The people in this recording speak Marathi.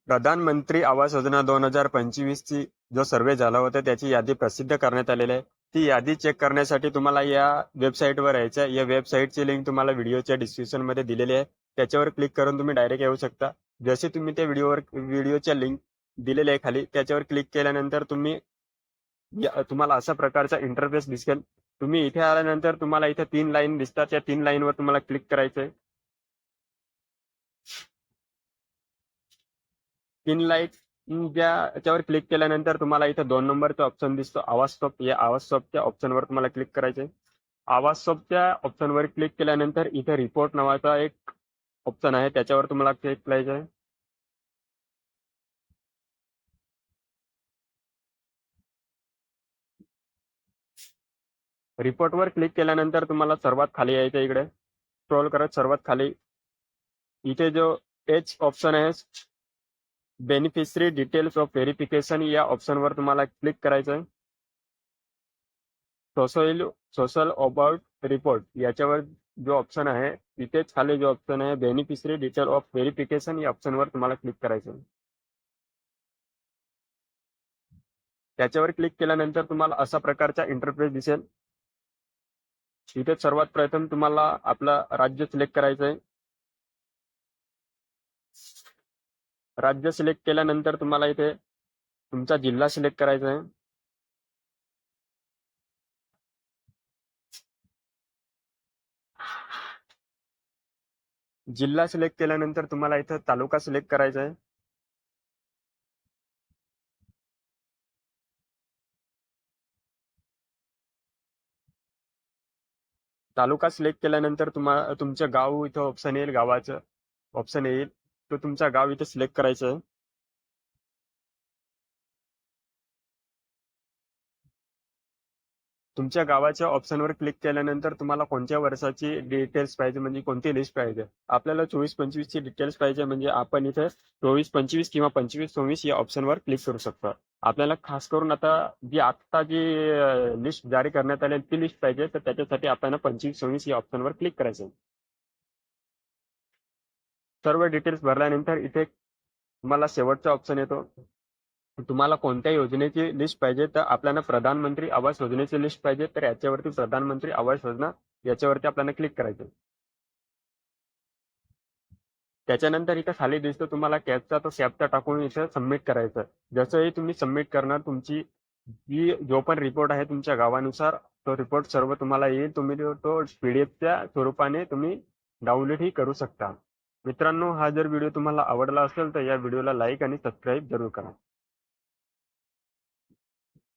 प्रधानमंत्री आवास योजना 2025 ची जो सर्वे झाला होता त्याची यादी प्रसिद्ध करण्यात आलेली आहे. ती यादी चेक करण्यासाठी तुम्हाला या वेबसाईटवर यायचं आहे. या वेबसाईटची लिंक तुम्हाला व्हिडिओच्या डिस्क्रिप्शन मध्ये दिलेली आहे. त्याच्यावर क्लिक करून तुम्ही डायरेक्ट येऊ शकता. जसे तुम्ही त्या व्हिडिओच्या लिंक दिलेल्या आहे खाली त्याच्यावर क्लिक केल्यानंतर तुम्हाला अशा प्रकारचा इंटरफेस दिसेल. तुम्ही इथे आल्यानंतर तुम्हाला इथे 3 लाईन दिसतात. त्या 3 लाईनवर तुम्हाला क्लिक करायचं आहे. 3 लाईन त्याच्यावर क्लिक केल्यानंतर तुम्हाला इथे 2 नंबरचा ऑप्शन दिसतो आवाज स्टॉप. या आवाज स्टॉपच्या ऑप्शनवर तुम्हाला क्लिक करायचंय. आवाज स्टॉपच्या ऑप्शनवर क्लिक केल्यानंतर इथे रिपोर्ट नावाचा एक ऑप्शन आहे त्याच्यावर तुम्हाला क्लिक करायचं आहे. रिपोर्टवर क्लिक केल्यानंतर तुम्हाला सर्वात खाली यायचं इकडे स्क्रोल करत सर्वात खाली इथे जो एच ऑप्शन आहे बेनिफिशरी डिटेल्स ऑफ व्हेरिफिकेशन या ऑप्शनवर तुम्हाला क्लिक करायचं आहे. सोशल अबाउट रिपोर्ट याच्यावर जो ऑप्शन आहे तिथेच खाली जो ऑप्शन आहे बेनिफिशरी डिटेल ऑफ व्हेरिफिकेशन या ऑप्शनवर तुम्हाला क्लिक करायचं आहे. त्याच्यावर क्लिक केल्यानंतर तुम्हाला अशा प्रकारचा इंटरफेस दिसेल. इथे सर्वात प्रथम तुम्हाला आपलं राज्य सिलेक्ट करायचं आहे. राज्य सिलेक्ट केल्यानंतर तुम्हाला इथे तुमचा जिल्हा सिलेक्ट करायचा आहे. जिल्हा सिलेक्ट केल्यानंतर तुम्हाला इथं तालुका सिलेक्ट करायचा आहे. तालुका सिलेक्ट केल्यानंतर तुम्हाला तुमचं गाव इथं ऑप्शन येईल. गावाचं ऑप्शन येईल तो तुमचा गाव इथे सिलेक्ट करायचं आहे. तुमच्या गावाच्या ऑप्शनवर क्लिक केल्यानंतर तुम्हाला कोणत्या वर्षाची डिटेल्स पाहिजे म्हणजे कोणती लिस्ट पाहिजे. आपल्याला 24-25 ची डिटेल्स पाहिजे म्हणजे आपण इथे 24-25 किंवा 25-26 या ऑप्शनवर क्लिक करू शकतो. आपल्याला खास करून आता जी लिस्ट जारी करण्यात आली ती लिस्ट पाहिजे तर त्याच्यासाठी आपल्याला 25-26 या ऑप्शनवर क्लिक करायचं. सर्व डिटेल्स भरल्यानंतर इथे तुम्हाला शेवटचा ऑप्शन येतो. तुम्हाला कोणत्या योजनेची लिस्ट पाहिजे तर आपल्याला प्रधानमंत्री आवास योजनेची लिस्ट पाहिजे तर याच्यावरती प्रधानमंत्री आवास योजना याच्यावरती आपल्याला क्लिक करायचं. त्याच्यानंतर इथे खाली दिसतो तुम्हाला कॅपचा तो कॅपचा टाकून इथे सबमिट करायचं. जसंही तुम्ही सबमिट करणार तुमची जो पण रिपोर्ट आहे तुमच्या गावानुसार तो रिपोर्ट सर्व तुम्हाला येईल. तुम्ही तो पीडीएफच्या स्वरूपाने तुम्ही डाउनलोडही करू शकता. मित्रांनो, हा जर व्हिडिओ तुम्हाला आवडला असेल तर या व्हिडिओला लाईक आणि सबस्क्राईब जरूर करा.